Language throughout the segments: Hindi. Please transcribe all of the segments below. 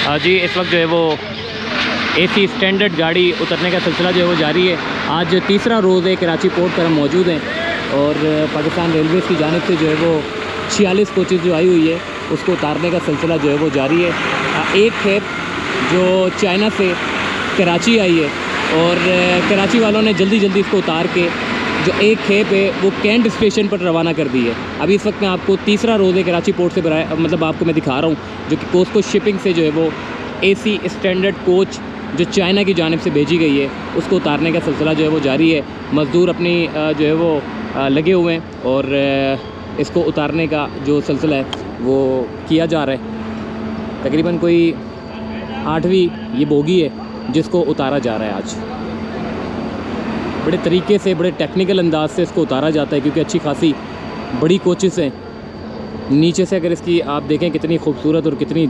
जी इस वक्त जो है वो एसी स्टैंडर्ड गाड़ी उतरने का सिलसिला जो है वो जारी है। आज तीसरा रोज़ है, कराची पोर्ट पर हम मौजूद हैं और पाकिस्तान रेलवेज़ की जानिब से जो है वो 46 कोचेज़ जो आई हुई है उसको उतारने का सिलसिला जो है वो जारी है। एक खेप जो चाइना से कराची आई है और कराची वालों ने जल्दी जल्दी इसको उतार के जो एक खेप है वो कैंट स्टेशन पर रवाना कर दी है। अभी इस वक्त मैं आपको तीसरा रोज़ है कराची पोर्ट से मतलब आपको मैं दिखा रहा हूँ जो कि कोस्को शिपिंग से जो है वो एसी स्टैंडर्ड कोच जो चाइना की जानिब से भेजी गई है उसको उतारने का सिलसिला जो है वो जारी है। मज़दूर अपनी जो है वो लगे हुए हैं और इसको उतारने का जो सिलसिला है वो किया जा रहा है। तकरीबन कोई 8वीं ये बोगी है जिसको उतारा जा रहा है। आज बड़े तरीके से बड़े टेक्निकल अंदाज से इसको उतारा जाता है क्योंकि अच्छी खासी बड़ी कोचेस हैं। नीचे से अगर इसकी आप देखें कितनी खूबसूरत और कितनी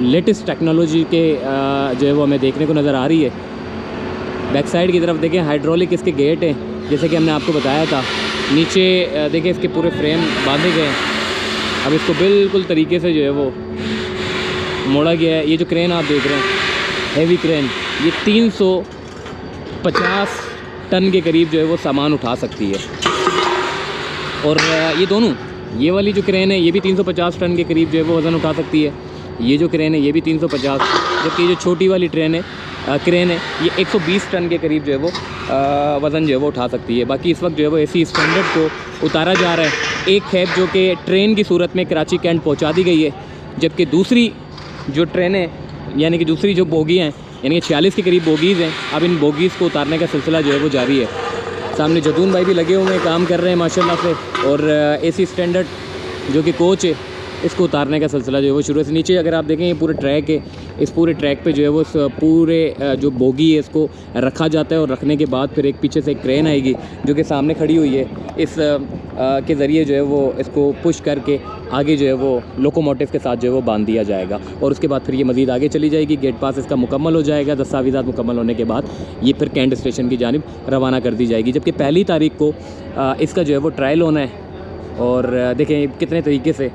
लेटेस्ट टेक्नोलॉजी के जो है वो हमें देखने को नज़र आ रही है। बैक साइड की तरफ देखें हाइड्रोलिक इसके गेट हैं जैसे कि हमने आपको बताया था। नीचे देखें इसके पूरे फ्रेम बांधे गए हैं। अब इसको बिल्कुल तरीके से जो है वो मोड़ा गया है। ये जो क्रेन आप देख रहे हैं हेवी क्रेन, ये 350 टन के करीब जो है वो सामान उठा सकती है। और ये दोनों, ये वाली जो क्रेन है ये भी 350 टन के करीब जो है वो वज़न उठा सकती है। ये जो क्रेन है ये भी 350, जबकि ये जो छोटी वाली क्रेन है ये 120 टन के करीब जो है वो वज़न जो है वो उठा सकती है। बाकी इस वक्त जो है वो एसी स्टैंडर्ड को उतारा जा रहा है। एक खेप जो कि ट्रेन की सूरत में कराची कैंट पहुंचा दी गई है, जबकि दूसरी जो ट्रेनें यानी कि दूसरी जो बोगी हैं यानी कि 46 के करीब बोगीज़ हैं, अब इन बोगीज़ को उतारने का सिलसिला जो है वो जारी है। सामने जदून भाई भी लगे हुए हैं, काम कर रहे हैं माशाल्लाह से। और एसी स्टैंडर्ड जो कि कोच है इसको उतारने का सिलसिला जो है वो शुरू से नीचे अगर आप देखें ये पूरे ट्रैक है, इस पूरे ट्रैक पे जो है वो पूरे जो बोगी है इसको रखा जाता है और रखने के बाद फिर एक पीछे से एक क्रेन आएगी जो कि सामने खड़ी हुई है। इस के ज़रिए जो है वो इसको पुश करके आगे जो है वो लोकोमोटिव के साथ जो है वो बांध दिया जाएगा और उसके बाद फिर ये मज़ीद आगे चली जाएगी। गेट पास इसका मुकम्मल हो जाएगा। दस्तावेज़ात मुकम्मल होने के बाद ये फिर कैंट स्टेशन की जानिब रवाना कर दी जाएगी, जबकि पहली तारीख को इसका जो है वो ट्रायल होना है। और देखें कितने तरीके से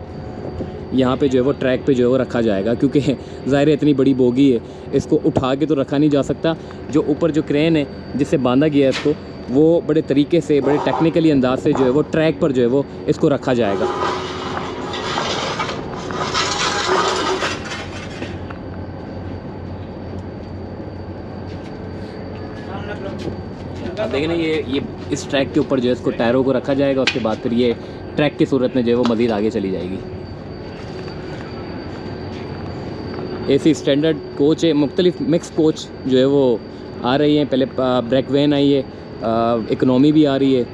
यहाँ पे जो है वो ट्रैक पे जो है वो रखा जाएगा, क्योंकि ज़ाहिर है इतनी बड़ी बोगी है इसको उठा के तो रखा नहीं जा सकता। जो ऊपर जो क्रेन है जिससे बांधा गया है इसको, वो बड़े तरीके से बड़े टेक्निकली अंदाज से जो है वो ट्रैक पर जो है वो इसको रखा जाएगा। आप देखें ना ये इस ट्रैक के ऊपर जो है इसको टायरों को रखा जाएगा। उसके बाद फिर ये ट्रैक की सूरत में जो है वो मज़ीद आगे चली जाएगी। एसी स्टैंडर्ड कोच है, मुख्तलिफ मिक्स कोच जो है वो आ रही हैं। पहले ब्रेक वैन आई है, इकनॉमी भी आ रही है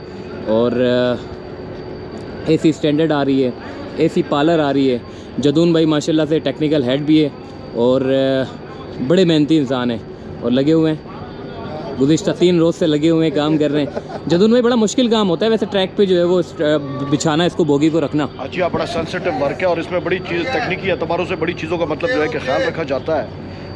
और एसी स्टैंडर्ड आ रही है, एसी पार्लर आ रही है। जदून भाई माशाल्लाह से टेक्निकल हेड भी है और बड़े मेहनती इंसान हैं और लगे हुए हैं। गुज़िश्ता 3 रोज़ से लगे हुए हैं, काम कर रहे हैं। जदून भाई बड़ा मुश्किल काम होता है वैसे ट्रैक पे जो है वो बिछाना, इसको बोगी को रखना। जी हाँ, बड़ा सेंसिटिव वर्क है और इसमें बड़ी चीज़ तकनीकी एतबारों से बड़ी चीज़ों का मतलब जो है कि ख्याल रखा जाता है।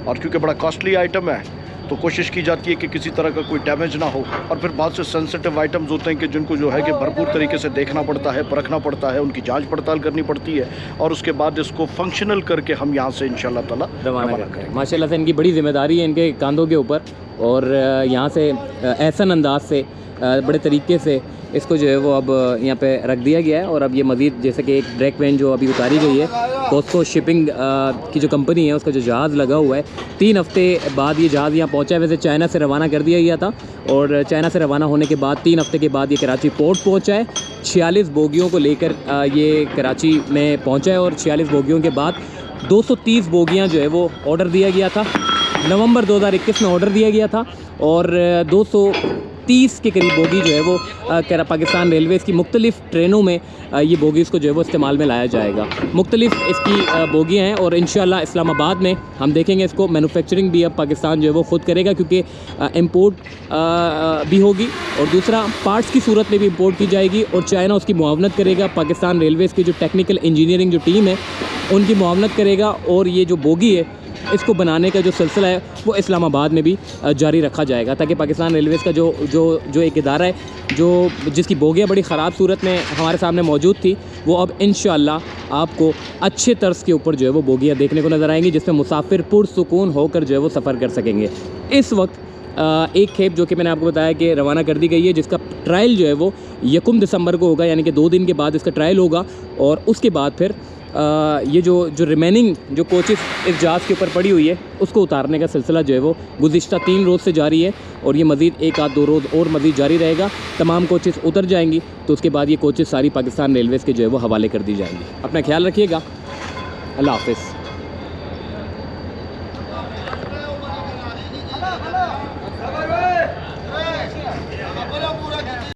और क्योंकि बड़ा कॉस्टली आइटम है तो कोशिश की जाती है कि किसी तरह का कोई डैमेज ना हो। और फिर बहुत से सेंसिटिव आइटम्स होते हैं कि जिनको जो है कि भरपूर तरीके से देखना पड़ता है, परखना पड़ता है, उनकी जांच पड़ताल करनी पड़ती है और उसके बाद इसको फंक्शनल करके हम यहाँ से इंशाल्लाह ताला रवाना करेंगे। माशाल्लाह से इनकी बड़ी जिम्मेदारी है इनके कांधों के ऊपर और यहाँ से एहसन अंदाज से बड़े तरीके से इसको जो है वो अब यहाँ पे रख दिया गया है। और अब ये मज़ीद जैसे कि एक ब्रेक वैन जो अभी उतारी गई है, कोस्को शिपिंग की जो कंपनी है उसका जो जहाज़ लगा हुआ है, 3 हफ्ते बाद ये जहाज़ यहाँ पहुँचा है। वैसे चाइना से रवाना कर दिया गया था और चाइना से रवाना होने के बाद 3 हफ्ते के बाद ये कराची पोर्ट पहुँचा है। 46 बोगियों को लेकर ये कराची में पहुँचा है और 46 बोगियों के बाद 230 बोगियाँ जो है वो ऑर्डर दिया गया था। नवंबर 2021 में ऑर्डर दिया गया था और 230 के करीब बोगी जो है वो पाकिस्तान रेलवेज़ की मुख्तलिफ़ ट्रेनों में ये बोगीज़ को जो है वो इस्तेमाल में लाया जाएगा। मुख्तलिफ़ इसकी बोगियाँ हैं और इंशाल्लाह इस्लामाबाद में हम देखेंगे इसको मैन्युफैक्चरिंग भी अब पाकिस्तान जो है वो ख़ुद करेगा, क्योंकि इंपोर्ट भी होगी और दूसरा पार्ट्स की सूरत में भी इंपोर्ट की जाएगी और चाइना उसकी मुआवनत करेगा। पाकिस्तान रेलवेज़ की जो टेक्निकल इंजीनियरिंग जो टीम है उनकी मुआवनत करेगा और ये जो बोगी है इसको बनाने का जो सिलसिला है वो इस्लामाबाद में भी जारी रखा जाएगा, ताकि पाकिस्तान रेलवेज़ का जो एक इदारा है जिसकी बोगियाँ बड़ी ख़राब सूरत में हमारे सामने मौजूद थी, वो अब इंशाअल्लाह आपको अच्छे तर्ज के ऊपर जो है वो बोगियाँ देखने को नज़र आएंगी, जिसमें मुसाफिर पुरसुकून होकर जो है वो सफ़र कर सकेंगे। इस वक्त एक खेप जो कि मैंने आपको बताया कि रवाना कर दी गई है, जिसका ट्रायल जो है वो 1 दिसंबर को होगा, यानी कि 2 दिन के बाद इसका ट्रायल होगा। और उसके बाद फिर ये जो रिमेनिंग जो कोचेस इस जहाज़ के ऊपर पड़ी हुई है उसको उतारने का सिलसिला जो है वो गुज़िश्ता 3 रोज़ से जारी है, और ये मज़ीद 1-2 रोज़ और मज़ीद जारी रहेगा। तमाम कोचेस उतर जाएंगी तो उसके बाद ये कोचेस सारी पाकिस्तान रेलवेज़ के जो है वो हवाले कर दी जाएंगी। अपना ख्याल रखिएगा। अल्लाह हाफ़िज़।